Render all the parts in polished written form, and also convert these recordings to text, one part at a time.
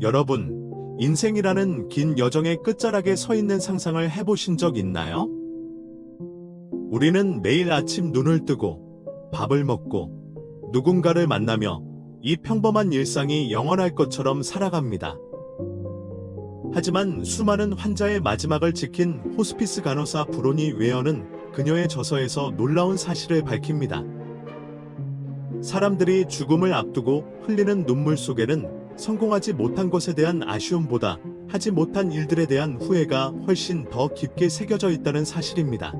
여러분, 인생이라는 긴 여정의 끝자락에 서 있는 상상을 해보신 적 있나요? 우리는 매일 아침 눈을 뜨고 밥을 먹고 누군가를 만나며 이 평범한 일상이 영원할 것처럼 살아갑니다. 하지만 수많은 환자의 마지막을 지킨 호스피스 간호사 브로니 웨어는 그녀의 저서에서 놀라운 사실을 밝힙니다. 사람들이 죽음을 앞두고 흘리는 눈물 속에는 성공하지 못한 것에 대한 아쉬움보다 하지 못한 일들에 대한 후회가 훨씬 더 깊게 새겨져 있다는 사실입니다.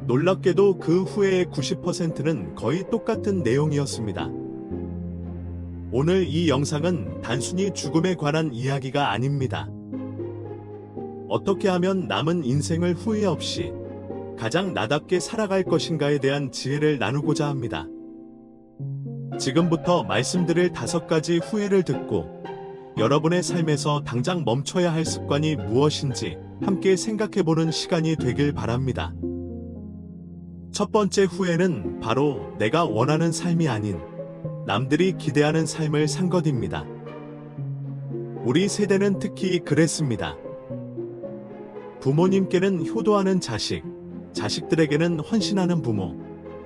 놀랍게도 그 후회의 90%는 거의 똑같은 내용이었습니다. 오늘 이 영상은 단순히 죽음에 관한 이야기가 아닙니다. 어떻게 하면 남은 인생을 후회 없이 가장 나답게 살아갈 것인가에 대한 지혜를 나누고자 합니다. 지금부터 말씀드릴 5가지 후회를 듣고 여러분의 삶에서 당장 멈춰야 할 습관이 무엇인지 함께 생각해보는 시간이 되길 바랍니다. 첫 번째 후회는 바로 내가 원하는 삶이 아닌 남들이 기대하는 삶을 산 것입니다. 우리 세대는 특히 그랬습니다. 부모님께는 효도하는 자식, 자식들에게는 헌신하는 부모,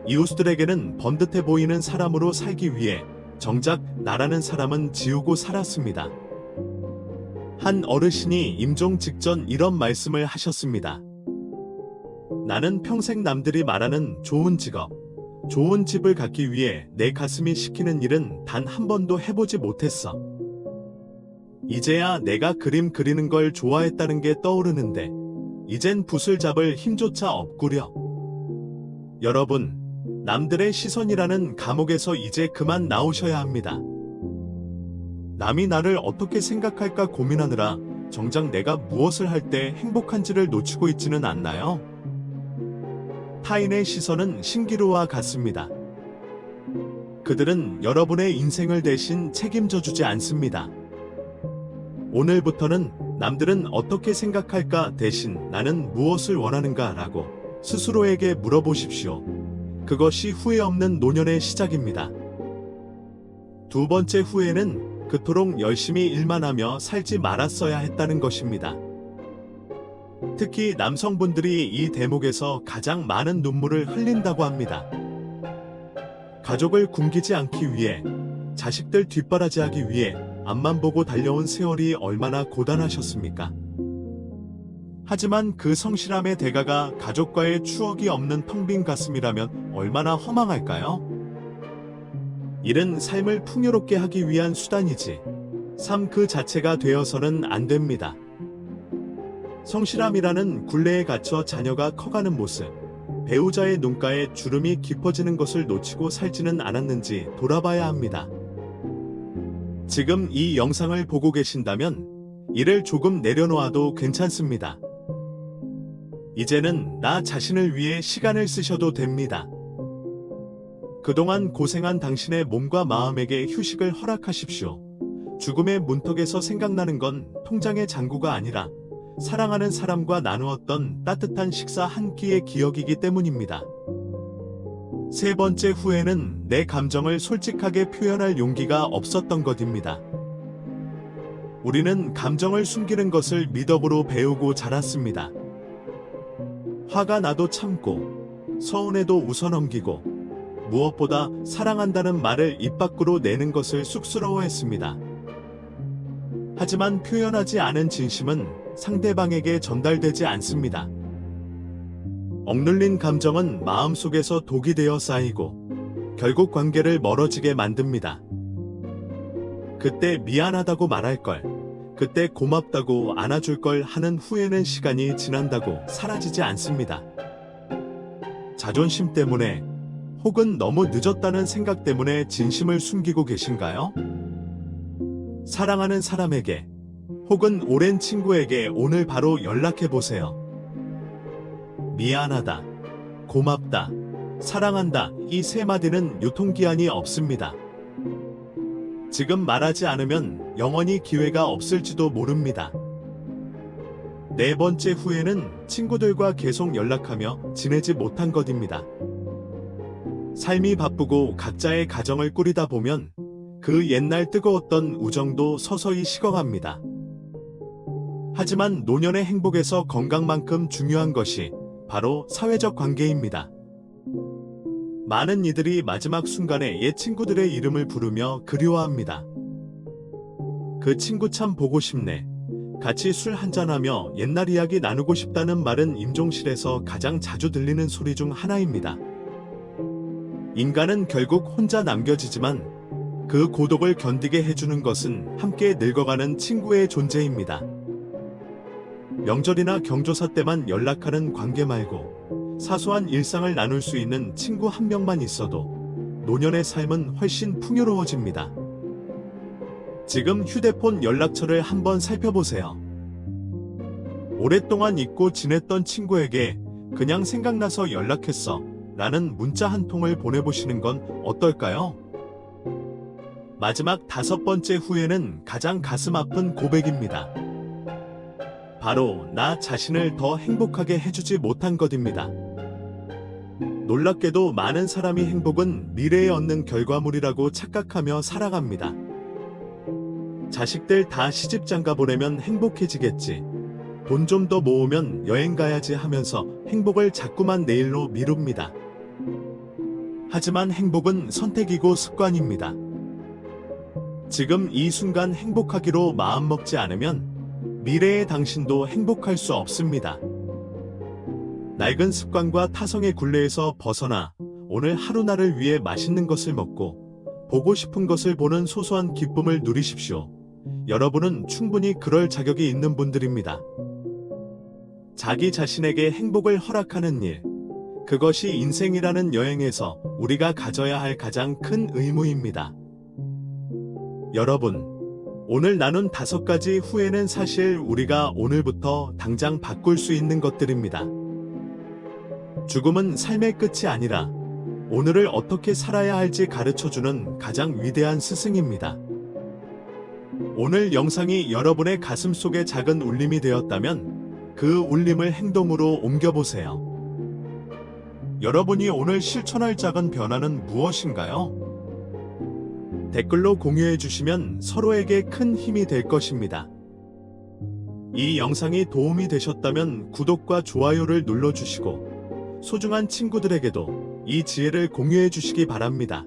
이웃들에게는 번듯해 보이는 사람으로 살기 위해 정작 나라는 사람은 지우고 살았습니다. 한 어르신이 임종 직전 이런 말씀을 하셨습니다. 나는 평생 남들이 말하는 좋은 직업, 좋은 집을 갖기 위해 내 가슴이 시키는 일은 단 한 번도 해보지 못했어. 이제야 내가 그림 그리는 걸 좋아했다는 게 떠오르는데 이젠 붓을 잡을 힘조차 없구려. 여러분, 남들의 시선이라는 감옥에서 이제 그만 나오셔야 합니다. 남이 나를 어떻게 생각할까 고민하느라 정작 내가 무엇을 할 때 행복한지를 놓치고 있지는 않나요? 타인의 시선은 신기루와 같습니다. 그들은 여러분의 인생을 대신 책임져 주지 않습니다. 오늘부터는 남들은 어떻게 생각할까 대신 나는 무엇을 원하는가 라고 스스로에게 물어보십시오. 그것이 후회 없는 노년의 시작입니다. 두 번째 후회는 그토록 열심히 일만 하며 살지 말았어야 했다는 것입니다. 특히 남성분들이 이 대목에서 가장 많은 눈물을 흘린다고 합니다. 가족을 굶기지 않기 위해, 자식들 뒷바라지하기 위해 앞만 보고 달려온 세월이 얼마나 고단하셨습니까? 하지만 그 성실함의 대가가 가족과의 추억이 없는 텅 빈 가슴이라면 얼마나 허망할까요? 일은 삶을 풍요롭게 하기 위한 수단이지, 삶 그 자체가 되어서는 안 됩니다. 성실함이라는 굴레에 갇혀 자녀가 커가는 모습, 배우자의 눈가에 주름이 깊어지는 것을 놓치고 살지는 않았는지 돌아봐야 합니다. 지금 이 영상을 보고 계신다면 일을 조금 내려놓아도 괜찮습니다. 이제는 나 자신을 위해 시간을 쓰셔도 됩니다. 그동안 고생한 당신의 몸과 마음에게 휴식을 허락하십시오. 죽음의 문턱에서 생각나는 건 통장의 잔고가 아니라 사랑하는 사람과 나누었던 따뜻한 식사 한 끼의 기억이기 때문입니다. 세 번째 후회는 내 감정을 솔직하게 표현할 용기가 없었던 것입니다. 우리는 감정을 숨기는 것을 미덕으로 배우고 자랐습니다. 화가 나도 참고, 서운해도 웃어넘기고, 무엇보다 사랑한다는 말을 입 밖으로 내는 것을 쑥스러워했습니다. 하지만 표현하지 않은 진심은 상대방에게 전달되지 않습니다. 억눌린 감정은 마음속에서 독이 되어 쌓이고 결국 관계를 멀어지게 만듭니다. 그때 미안하다고 말할 걸, 그때 고맙다고 안아줄 걸 하는 후회는 시간이 지난다고 사라지지 않습니다. 자존심 때문에 혹은 너무 늦었다는 생각 때문에 진심을 숨기고 계신가요? 사랑하는 사람에게 혹은 오랜 친구에게 오늘 바로 연락해보세요. 미안하다, 고맙다, 사랑한다 이 세 마디는 유통기한이 없습니다. 지금 말하지 않으면 영원히 기회가 없을지도 모릅니다. 네 번째 후회는 친구들과 계속 연락하며 지내지 못한 것입니다. 삶이 바쁘고 각자의 가정을 꾸리다 보면 그 옛날 뜨거웠던 우정도 서서히 식어갑니다. 하지만 노년의 행복에서 건강만큼 중요한 것이 바로 사회적 관계입니다. 많은 이들이 마지막 순간에 옛 친구들의 이름을 부르며 그리워합니다. 그 친구 참 보고 싶네. 같이 술 한잔하며 옛날 이야기 나누고 싶다는 말은 임종실에서 가장 자주 들리는 소리 중 하나입니다. 인간은 결국 혼자 남겨지지만 그 고독을 견디게 해주는 것은 함께 늙어가는 친구의 존재입니다. 명절이나 경조사 때만 연락하는 관계 말고 사소한 일상을 나눌 수 있는 친구 한 명만 있어도 노년의 삶은 훨씬 풍요로워집니다. 지금 휴대폰 연락처를 한번 살펴보세요. 오랫동안 잊고 지냈던 친구에게 그냥 생각나서 연락했어 라는 문자 한 통을 보내보시는 건 어떨까요? 마지막 5번째 후회는 가장 가슴 아픈 고백입니다. 바로 나 자신을 더 행복하게 해주지 못한 것입니다. 놀랍게도 많은 사람이 행복은 미래에 얻는 결과물이라고 착각하며 살아갑니다. 자식들 다 시집 장가 보내면 행복해지겠지. 돈 좀 더 모으면 여행 가야지 하면서 행복을 자꾸만 내일로 미룹니다. 하지만 행복은 선택이고 습관입니다. 지금 이 순간 행복하기로 마음먹지 않으면 미래의 당신도 행복할 수 없습니다. 낡은 습관과 타성의 굴레에서 벗어나 오늘 하루나를 위해 맛있는 것을 먹고 보고 싶은 것을 보는 소소한 기쁨을 누리십시오. 여러분은 충분히 그럴 자격이 있는 분들입니다. 자기 자신에게 행복을 허락하는 일, 그것이 인생이라는 여행에서 우리가 가져야 할 가장 큰 의무입니다. 여러분, 오늘 나눈 5가지 후회는 사실 우리가 오늘부터 당장 바꿀 수 있는 것들입니다. 죽음은 삶의 끝이 아니라 오늘을 어떻게 살아야 할지 가르쳐주는 가장 위대한 스승입니다. 오늘 영상이 여러분의 가슴 속에 작은 울림이 되었다면 그 울림을 행동으로 옮겨보세요. 여러분이 오늘 실천할 작은 변화는 무엇인가요? 댓글로 공유해주시면 서로에게 큰 힘이 될 것입니다. 이 영상이 도움이 되셨다면 구독과 좋아요를 눌러주시고 소중한 친구들에게도 이 지혜를 공유해주시기 바랍니다.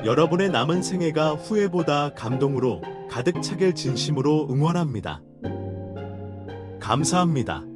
여러분의 남은 생애가 후회보다 감동으로 가득 차길 진심으로 응원합니다. 감사합니다.